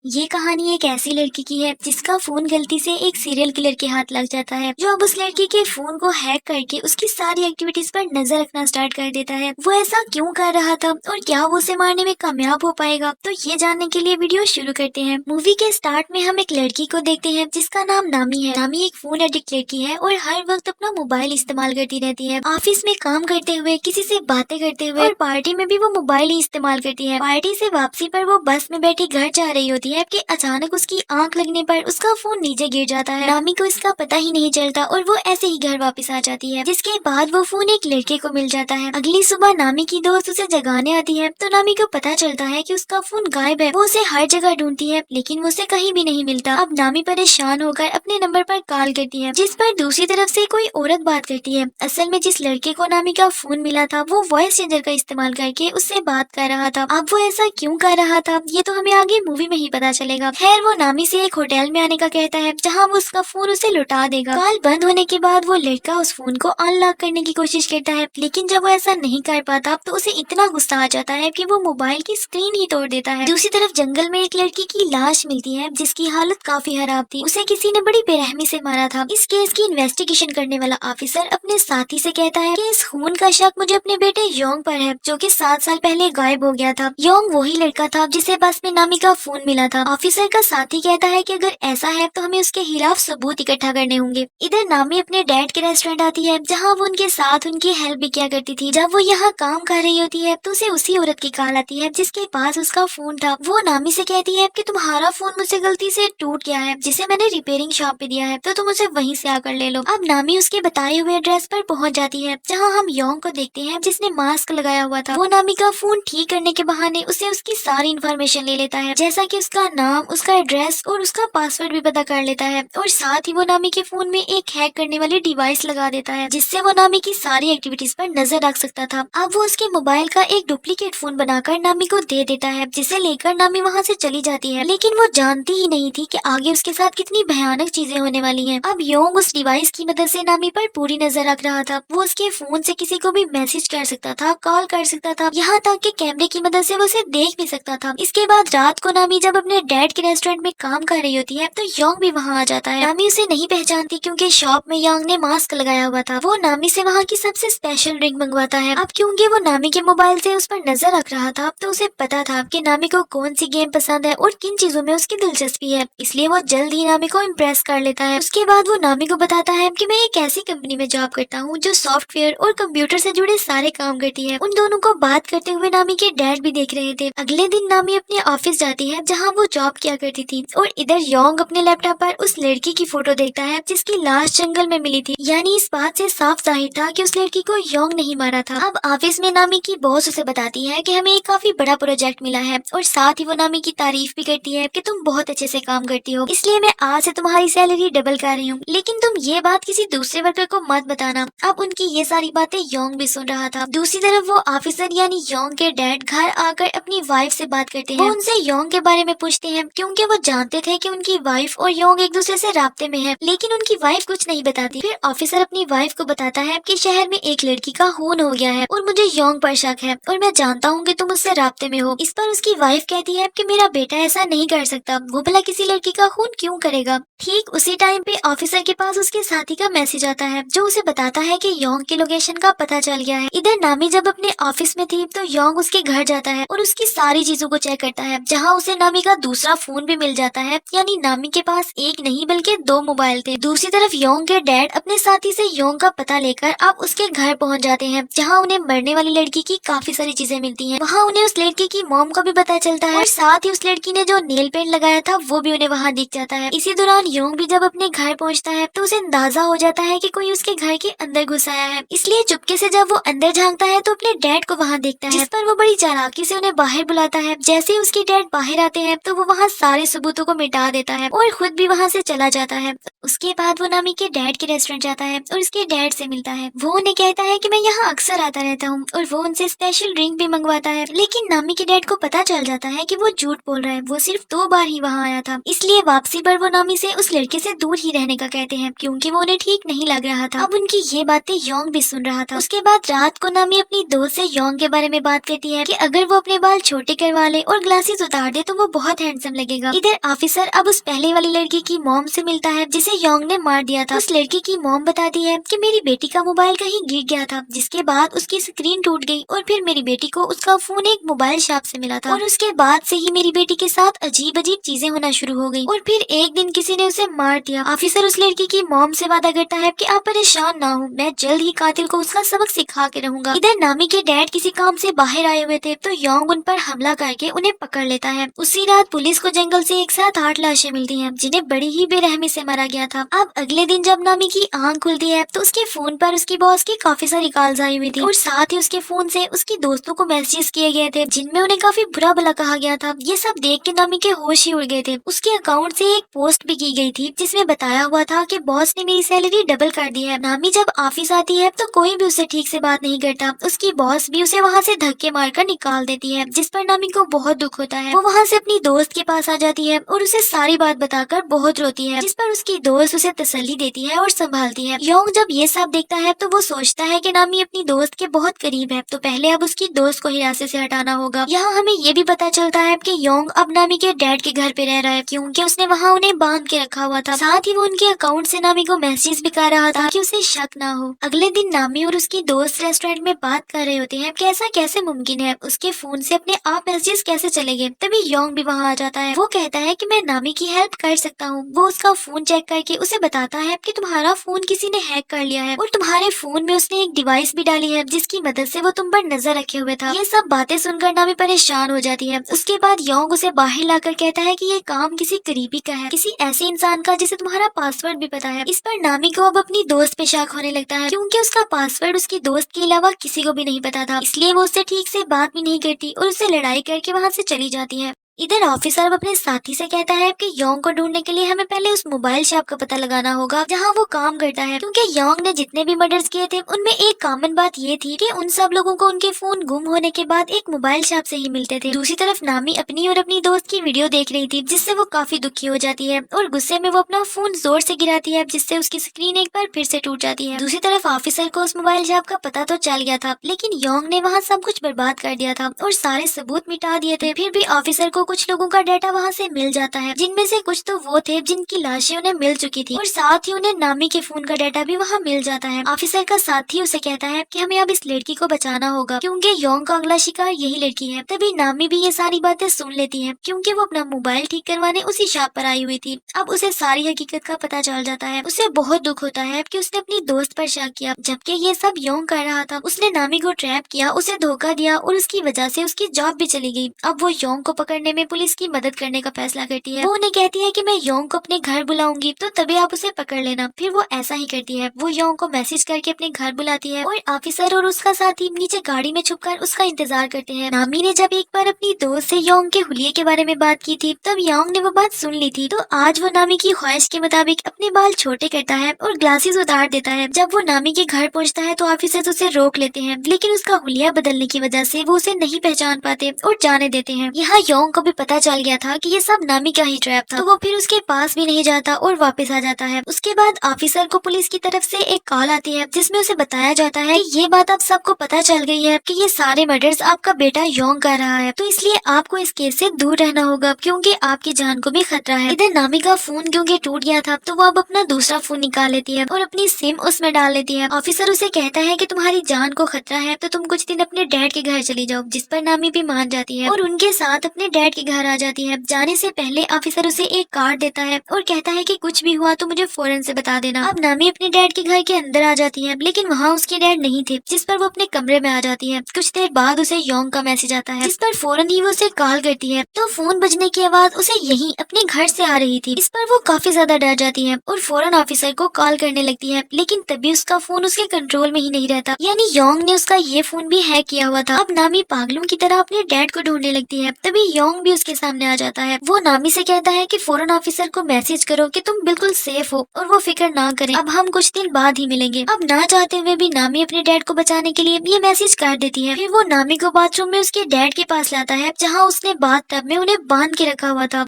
ये कहानी एक ऐसी लड़की की है जिसका फोन गलती से एक सीरियल किलर के हाथ लग जाता है, जो अब उस लड़की के फोन को हैक करके उसकी सारी एक्टिविटीज पर नजर रखना स्टार्ट कर देता है। वो ऐसा क्यों कर रहा था और क्या वो उसे मारने में कामयाब हो पाएगा, तो ये जानने के लिए वीडियो शुरू करते हैं। मूवी के स्टार्ट में हम एक लड़की को देखते हैं जिसका नाम नामी है। नामी एक फोन एडिक्ट लड़की है और हर वक्त अपना मोबाइल इस्तेमाल करती रहती है। ऑफिस में काम करते हुए, किसी से बातें करते हुए और पार्टी में भी वो मोबाइल ही इस्तेमाल करती है। पार्टी से वापसी पर वो बस में बैठी घर जा रही होती है कि अचानक उसकी आंख लगने पर उसका फोन नीचे गिर जाता है। नामी को इसका पता ही नहीं चलता और वो ऐसे ही घर वापस आ जाती है, जिसके बाद वो फोन एक लड़के को मिल जाता है। अगली सुबह नामी की दोस्त उसे जगाने आती है तो नामी को पता चलता है कि उसका फोन गायब है। वो उसे हर जगह ढूंढती है लेकिन वो उसे कहीं भी नहीं मिलता। अब नामी परेशान होकर अपने नंबर पर कॉल करती है, जिस पर दूसरी तरफ से कोई औरत बात करती है। असल में जिस लड़के को नामी का फोन मिला था वो वॉइस चेंजर का इस्तेमाल करके उससे बात कर रहा था। अब वो ऐसा क्यों कर रहा था ये तो हमें आगे मूवी में ही पता चलेगा। खैर वो नामी से एक होटल में आने का कहता है जहां वो उसका फोन उसे लौटा देगा। कॉल बंद होने के बाद वो लड़का उस फोन को अनलॉक करने की कोशिश करता है, लेकिन जब वो ऐसा नहीं कर पाता तो उसे इतना गुस्सा आ जाता है कि वो मोबाइल की स्क्रीन ही तोड़ देता है। दूसरी तरफ जंगल में एक लड़की की लाश मिलती है जिसकी हालत काफी खराब थी। उसे किसी ने बड़ी बेरहमी से मारा था। इस केस की इन्वेस्टिगेशन करने वाला ऑफिसर अपने साथी से कहता है कि इस खून का शक मुझे अपने बेटे योंग पर है, जो कि 7 साल पहले गायब हो गया था। योंग वही लड़का था जिसे बस में नामी का फोन मिला था। ऑफिसर का साथी कहता है कि अगर ऐसा है तो हमें उसके खिलाफ सबूत इकट्ठा करने होंगे। इधर नामी अपने डैड के रेस्टोरेंट आती है जहां वो उनके साथ उनकी हेल्प भी किया करती थी। जब वो यहाँ काम कर रही होती है तो उसे उसी औरत की कॉल आती है जिसके पास उसका फोन था। वो नामी से कहती है कि तुम्हारा फोन मुझसे गलती से टूट गया है, जिसे मैंने रिपेयरिंग शॉप पे दिया है, तो तुम उसे वहीं से आकर ले लो। अब नामी उसके बताए हुए एड्रेस पर पहुंच जाती है जहाँ हम योंग को देखते हैं जिसने मास्क लगाया हुआ था। वो नामी का फोन ठीक करने के बहाने उसे उसकी सारी इन्फॉर्मेशन ले लेता है, जैसा कि उसका नाम, उसका एड्रेस और उसका पासवर्ड भी पता कर लेता है। और साथ ही वो नामी के फोन में एक हैक करने वाली डिवाइस लगा देता है जिससे वो नामी की सारी एक्टिविटीज पर नजर रख सकता था। अब वो उसके मोबाइल का एक डुप्लीकेट फोन बनाकर नामी को दे देता है, जिसे लेकर नामी वहाँ से चली जाती है। लेकिन वो जानती ही नहीं थी कि आगे उसके साथ कितनी भयानक चीजें होने वाली हैं। अब योंग उस डिवाइस की मदद से नामी पर पूरी नजर रख रहा था। वो उसके फोन से किसी को भी मैसेज कर सकता था, कॉल कर सकता था, यहाँ तक कि कैमरे की मदद से वो उसे देख भी सकता था। इसके बाद रात को नामी जब अपने डैड के रेस्टोरेंट में काम कर रही होती है तो योंग भी वहाँ आ जाता है। नामी उसे नहीं पहचानती क्योंकि शॉप में योंग ने मास्क लगाया हुआ था। वो नामी से वहाँ की सबसे स्पेशल ड्रिंक मंगवाता है। अब क्योंकि वो नामी के मोबाइल से उस पर नजर रख रहा था तो उसे पता था कि नामी को कौन सी गेम पसंद है और किन चीजों में उसकी दिलचस्पी है, इसलिए वो जल्द ही नामी को इम्प्रेस कर लेता है। उसके बाद वो नामी को बताता है कि मैं एक ऐसी कंपनी में जॉब करता हूँ जो सॉफ्टवेयर और कंप्यूटर से जुड़े सारे काम करती है। उन दोनों को बात करते हुए नामी के डैड भी देख रहे थे। अगले दिन नामी अपने ऑफिस जाती है जहाँ वो जॉब किया करती थी और इधर योंग अपने लैपटॉप पर उस लड़की की फोटो देखता है जिसकी लाश जंगल में मिली थी। यानी इस बात से साफ जाहिर था कि उस लड़की को योंग नहीं मारा था। अब ऑफिस में नामी की बॉस उसे बताती है कि हमें एक काफी बड़ा प्रोजेक्ट मिला है और साथ ही वो नामी की तारीफ भी करती है कि तुम बहुत अच्छे से काम करती हो, इसलिए मैं आज से तुम्हारी सैलरी डबल कर रही हूँ, लेकिन तुम ये बात किसी दूसरे वर्कर को मत बताना। अब उनकी ये सारी बातें योंग भी सुन रहा था। दूसरी तरफ वो ऑफिसर यानी योंग के डैड घर आकर अपनी वाइफ से बात करते हैं। वो उनसे योंग के बारे में पूछते हैं क्योंकि वो जानते थे कि उनकी वाइफ और योंग एक दूसरे से राब्ते में है, लेकिन उनकी वाइफ कुछ नहीं बताती। फिर ऑफिसर अपनी वाइफ को बताता है कि शहर में एक लड़की का खून हो गया है और मुझे योंग पर शक है और मैं जानता हूँ कि तुम उससे राब्ते में हो। इस पर उसकी वाइफ कहती है कि मेरा बेटा ऐसा नहीं कर सकता, वो भला किसी लड़की का खून क्यों करेगा। ठीक उसी टाइम पे ऑफिसर के पास उसके साथी का मैसेज आता है जो उसे बताता है कि योंग की लोकेशन का पता चल गया है। इधर नामी जब अपने ऑफिस में थी तो योंग उसके घर जाता है और उसकी सारी चीजों को चेक करता है, जहां उसे नामी का दूसरा फोन भी मिल जाता है। यानी नामी के पास एक नहीं बल्कि 2 मोबाइल थे। दूसरी तरफ योंग के डैड अपने साथी से योंग का पता लेकर अब उसके घर पहुंच जाते हैं जहां उन्हें मरने वाली लड़की की काफी सारी चीजें मिलती हैं। वहां उन्हें उस लड़की की मॉम का भी पता चलता है और साथ ही उस लड़की ने जो नेल पेंट लगाया था वो भी उन्हें वहां दिख जाता है। इसी दौरान योंग भी जब अपने घर पहुंचता है तो उसे अंदाजा हो जाता है कि कोई उसके घर के अंदर घुस आया है, इसलिए चुपके से जब वो अंदर झांकता है तो अपने डैड को वहां देखता है, जिस पर वो बड़ी चालाकी से उन्हें बाहर बुलाता है। जैसे ही उसके डैड बाहर आते हैं तो वो वहाँ सारे सबूतों को मिटा देता है और खुद भी वहाँ से चला जाता है। उसके बाद वो नामी के डैड के रेस्टोरेंट जाता है और उसके डैड से मिलता है। वो उन्हें कहता है कि मैं यहाँ अक्सर आता रहता हूँ और वो उनसे स्पेशल ड्रिंक भी मंगवाता है, लेकिन नामी के डैड को पता चल जाता है कि वो झूठ बोल रहा है, वो सिर्फ 2 बार ही वहाँ आया था। इसलिए वापसी पर वो नामी से उस लड़के से दूर ही रहने का कहते हैं क्योंकि वो उन्हें ठीक नहीं लग रहा था। अब उनकी ये बातें योंग भी सुन रहा था। उसके बाद रात को नामी अपनी दोस्त से योंग के बारे में बात करती है कि अगर वो अपने बाल छोटे करवा ले और ग्लासेस उतार दे तो वो बहुत बहुत हैंडसम लगेगा। इधर ऑफिसर अब उस पहले वाली लड़की की मॉम से मिलता है जिसे योंग ने मार दिया था। उस लड़की की मॉम बताती है कि मेरी बेटी का मोबाइल कहीं गिर गया था, जिसके बाद उसकी स्क्रीन टूट गई और फिर मेरी बेटी को उसका फोन एक मोबाइल शॉप से मिला था और उसके बाद से ही मेरी बेटी के साथ अजीब अजीब चीजें होना शुरू हो गई और फिर एक दिन किसी ने उसे मार दिया। ऑफिसर उस लड़की की मॉम से वादा करता है कि आप परेशान ना हो, मैं जल्द ही कातिल को उसका सबक सिखा के रहूंगा। इधर नामी के डैड किसी काम से बाहर आए हुए थे तो योंग उन पर हमला करके उन्हें पकड़ लेता है। उसी रात पुलिस को जंगल से एक साथ 8 लाशें मिलती हैं जिन्हें बड़ी ही बेरहमी से मारा गया था। अब अगले दिन जब नामी की आंख खुलती है तो उसके फोन पर उसकी बॉस की काफी सारी कॉल्स आई हुई थी और साथ ही उसके फोन से उसकी दोस्तों को मैसेजेस किए गए थे जिनमें उन्हें काफी बुरा भला कहा गया था। ये सब देख के नामी के होश ही उड़ गए थे। उसके अकाउंट से एक पोस्ट भी की गई थी जिसमें बताया हुआ था कि बॉस ने मेरी सैलरी डबल कर दी है। नामी जब ऑफिस आती है तो कोई भी उसे ठीक से बात नहीं करता। उसकी बॉस भी उसे वहाँ से धक्के मारकर निकाल देती है जिस पर नामी को बहुत दुख होता है। वो वहाँ से अपनी दोस्त के पास आ जाती है और उसे सारी बात बताकर बहुत रोती है, जिस पर उसकी दोस्त उसे तसल्ली देती है और संभालती है। योंग जब ये सब देखता है तो वो सोचता है कि नामी अपनी दोस्त के बहुत करीब है, तो पहले अब उसकी दोस्त को हिरासत से हटाना होगा। यहाँ हमें ये भी पता चलता है कि योंग अब नामी के डैड के घर पे रह रहा है क्योंकि उसने वहाँ उन्हें बांध के रखा हुआ था। साथ ही वो उनके अकाउंट से नामी को मैसेज भी कर रहा था कि उसे शक ना हो। अगले दिन नामी और उसकी दोस्त रेस्टोरेंट में बात कर रहे होते हैं कि ऐसा कैसे मुमकिन है, उसके फोन से अपने आप मैसेजेस कैसे चले गए। तभी योंग भी वहाँ आ जाता है। वो कहता है कि मैं नामी की हेल्प कर सकता हूँ। वो उसका फोन चेक करके उसे बताता है कि तुम्हारा फोन किसी ने हैक कर लिया है और तुम्हारे फोन में उसने एक डिवाइस भी डाली है जिसकी मदद से वो तुम पर नजर रखे हुए था। ये सब बातें सुनकर नामी परेशान हो जाती है। उसके बाद योंग उसे बाहर लाकर कहता है कि ये काम किसी करीबी का है, किसी ऐसे इंसान का जिसे तुम्हारा पासवर्ड भी पता है। इस पर नामी को अब अपनी दोस्त पे शक होने लगता है क्योंकि उसका पासवर्ड उसकी दोस्त के अलावा किसी को भी नहीं पता था, इसलिए वो उससे ठीक से बात भी नहीं करती और उससे लड़ाई करके वहाँ से चली जाती है। इधर ऑफिसर अपने साथी से कहता है कि योंग को ढूंढने के लिए हमें पहले उस मोबाइल शॉप का पता लगाना होगा जहां वो काम करता है, क्योंकि योंग ने जितने भी मर्डर्स किए थे उनमें एक कॉमन बात ये थी कि उन सब लोगों को उनके फोन गुम होने के बाद एक मोबाइल शॉप से ही मिलते थे। दूसरी तरफ नामी अपनी और अपनी दोस्त की वीडियो देख रही थी जिससे वो काफी दुखी हो जाती है और गुस्से में वो अपना फोन जोर से गिराती है जिससे उसकी स्क्रीन एक बार फिर से टूट जाती है। दूसरी तरफ ऑफिसर को उस मोबाइल शॉप का पता तो चल गया था लेकिन योंग ने वहाँ सब कुछ बर्बाद कर दिया था और सारे सबूत मिटा दिए थे। फिर भी ऑफिसर को कुछ लोगों का डाटा वहाँ से मिल जाता है, जिनमें से कुछ तो वो थे जिनकी लाशें उन्हें मिल चुकी थी और साथ ही उन्हें नामी के फोन का डाटा भी वहाँ मिल जाता है। ऑफिसर का साथी उसे कहता है कि हमें अब इस लड़की को बचाना होगा क्योंकि योंग का अगला शिकार यही लड़की है। तभी नामी भी ये सारी बातें सुन लेती है क्योंकि वो अपना मोबाइल ठीक करवाने उसी शॉप पर आई हुई थी। अब उसे सारी हकीकत का पता चल जाता है। उसे बहुत दुख होता है कि उसने अपनी दोस्त पर शक किया जबकि ये सब योंग कर रहा था। उसने नामी को ट्रैप किया, उसे धोखा दिया और उसकी वजह से उसकी जॉब भी चली गई। अब वो योंग को पकड़ने में पुलिस की मदद करने का फैसला करती है। वो उन्हें कहती है कि मैं योंग को अपने घर बुलाऊंगी तो तभी आप उसे पकड़ लेना। फिर वो ऐसा ही करती है। वो योंग को मैसेज करके अपने घर बुलाती है और ऑफिसर और उसका साथी नीचे गाड़ी में छुपकर उसका इंतजार करते हैं। नामी ने जब एक बार अपनी दोस्त से योंग के हुलिये के बारे में बात की थी तब योंग ने वो बात सुन ली थी, तो आज वो नामी की ख्वाहिश के मुताबिक अपने बाल छोटे करता है और ग्लासेस उतार देता है। जब वो नामी के घर पहुँचता है तो ऑफिसर उसे रोक लेते हैं लेकिन उसका हुलिया बदलने की वजह से वो उसे नहीं पहचान पाते और जाने देते हैं। यहाँ योंग को भी पता चल गया था कि ये सब नामी का ही ट्रैप था, तो वो फिर उसके पास भी नहीं जाता और वापस आ जाता है। उसके बाद ऑफिसर को पुलिस की तरफ से एक कॉल आती है जिसमें उसे बताया जाता है कि ये बात अब सबको पता चल गई है कि ये सारे मर्डर्स आपका बेटा योंग कर रहा है, तो इसलिए आपको इस केस से दूर रहना होगा क्योंकि आपकी जान को भी खतरा है। इधर नामी का फोन क्योंकि टूट गया था तो वो अब अपना दूसरा फोन निकाल लेती है और अपनी सिम उसमें डाल लेती है। ऑफिसर उसे कहता है कि तुम्हारी जान को खतरा है तो तुम कुछ दिन अपने डैड के घर चली जाओ, जिस पर नामी भी मान जाती है और उनके साथ अपने डैड के घर आ जाती है। जाने से पहले ऑफिसर उसे एक कार्ड देता है और कहता है कि कुछ भी हुआ तो मुझे फौरन से बता देना। अब नामी अपने डैड के घर के अंदर आ जाती है लेकिन वहाँ उसके डैड नहीं थे, जिस पर वो अपने कमरे में आ जाती है। कुछ देर बाद उसे योंग का मैसेज आता है जिस पर फौरन ही वो उसे कॉल करती है, तो फोन बजने की आवाज उसे यही अपने घर से आ रही थी। इस पर वो काफी ज्यादा डर जाती है और फौरन ऑफिसर को कॉल करने लगती है लेकिन तभी उसका फोन उसके कंट्रोल में ही नहीं रहता, यानी योंग ने उसका ये फोन भी हैक किया हुआ था। अब नामी पागलों की तरह अपने डैड को ढूंढने लगती है, तभी योंग भी उसके सामने आ जाता है। वो नामी से कहता है कि फौरन ऑफिसर को मैसेज करो कि तुम बिल्कुल सेफ हो और वो फिक्र ना करें, अब हम कुछ दिन बाद ही मिलेंगे। अब ना चाहते हुए भी नामी अपने डैड को बचाने के लिए ये मैसेज कर देती है। फिर वो नामी को बाथरूम में उसके डैड के पास लाता है जहाँ उसने बाथ टब में उन्हें बांध के रखा हुआ था।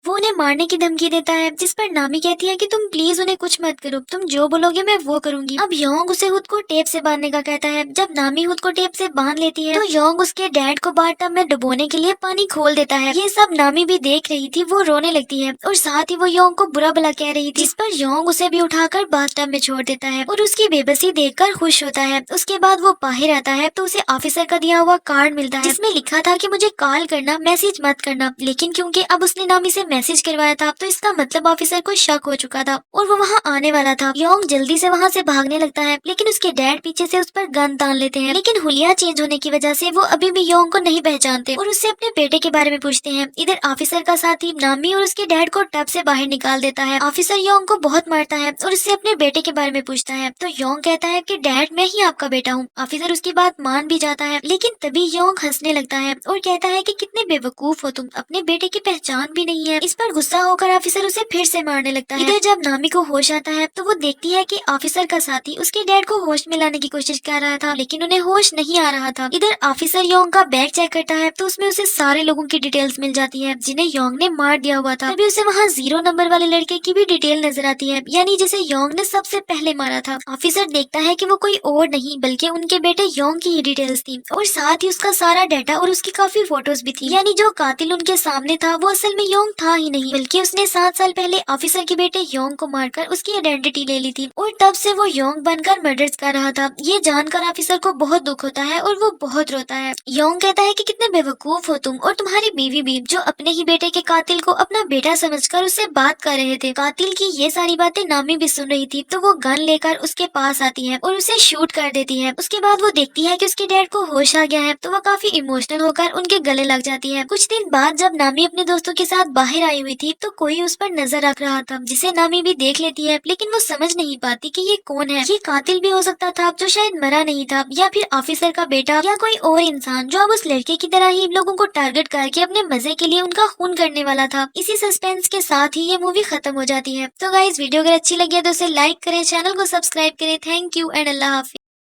वो उन्हें मारने की धमकी देता है, जिस पर नामी कहती है कि तुम प्लीज उन्हें कुछ मत करो, तुम जो बोलोगे मैं वो करूंगी। अब योंग उसे खुद को टेप से बांधने का कहता है। जब नामी खुद को टेप से बांध लेती है तो योंग उसके डैड को बाथटब में डुबोने के लिए पानी खोल देता है। ये सब नामी भी देख रही थी, वो रोने लगती है और साथ ही वो योंग को बुरा भला कह रही थी, जिस पर योंग उसे भी उठाकर बाथटब में छोड़ देता है और उसकी बेबसी देखकर खुश होता है। उसके बाद वो बाहर आता है तो उसे ऑफिसर का दिया हुआ कार्ड मिलता है, जिसमें लिखा था कि मुझे कॉल करना, मैसेज मत करना। लेकिन क्योंकि अब उसने नामी से मैसेज करवाया था तो इसका मतलब ऑफिसर को शक हो चुका था और वो वहाँ आने वाला था। योंग जल्दी से वहाँ से भागने लगता है, लेकिन उसके डैड पीछे से उस पर गन तान लेते हैं। लेकिन हुलिया चेंज होने की वजह से वो अभी भी योंग को नहीं पहचानते और उससे अपने बेटे के बारे में पूछते हैं। इधर ऑफिसर का साथी नामी और उसके डैड को टब से बाहर निकाल देता है। ऑफिसर योंग को बहुत मारता है और उससे अपने बेटे के बारे में पूछता है तो योंग कहता है कि डैड मैं ही आपका बेटा हूँ। ऑफिसर उसकी बात मान भी जाता है, लेकिन तभी योंग हंसने लगता है और कहता है कि कितने बेवकूफ हो तुम, अपने बेटे की पहचान भी नहीं है। इस पर गुस्सा होकर ऑफिसर उसे फिर से मारने लगता है। इधर जब नामी को होश आता है तो वो देखती है कि ऑफिसर का साथी उसके डैड को होश में लाने की कोशिश कर रहा था, लेकिन उन्हें होश नहीं आ रहा था। इधर ऑफिसर योंग का बैग चेक करता है तो उसमें उसे सारे लोगों की डिटेल्स मिल जाती है जिन्हें योंग ने मार दिया हुआ था। तभी उसे वहाँ 0 नंबर वाले लड़के की भी डिटेल नजर आती है, यानी जिसे योंग ने सबसे पहले मारा था। ऑफिसर देखता है कि वो कोई और नहीं बल्कि उनके बेटे योंग की ही डिटेल्स थी और साथ ही उसका सारा डाटा और उसकी काफी फोटोज भी थी। यानी जो कातिल उनके सामने था वो असल में योंग था ही नहीं, बल्कि उसने 7 साल पहले ऑफिसर के बेटे योंग को मारकर उसकी आइडेंटिटी ले ली थी और तब से वो योंग बनकर मर्डर्स कर रहा था। ये जानकर ऑफिसर को बहुत दुख होता है और वो बहुत रोता है। योंग कहता है कि कितने बेवकूफ हो तुम और तुम्हारी बीवी भी, जो अपने ही बेटे के कातिल को अपना बेटा समझकर उससे बात कर रहे थे। कातिल की ये सारी बातें नामी भी सुन रही थी तो वो गन लेकर उसके पास आती है और उसे शूट कर देती है। उसके बाद वो देखती है कि उसके डैड को होश आ गया है तो वो काफी इमोशनल होकर उनके गले लग जाती है। कुछ दिन बाद जब नामी अपने दोस्तों के साथ बाहर आई हुई थी तो कोई उस पर नजर रख रहा था, जिसे नामी भी देख लेती है, लेकिन वो समझ नहीं पाती कि ये कौन है। ये कातिल भी हो सकता था जो शायद मरा नहीं था, या फिर ऑफिसर का बेटा, या कोई और इंसान जो अब उस लड़के की तरह ही लोगों को टारगेट करके अपने मजे के लिए उनका खून करने वाला था। इसी सस्पेंस के साथ ही ये मूवी खत्म हो जाती है। तो गाइस वीडियो अगर अच्छी लगी है तो उसे लाइक करें, चैनल को सब्सक्राइब करें। Thank you and Allah Hafiz.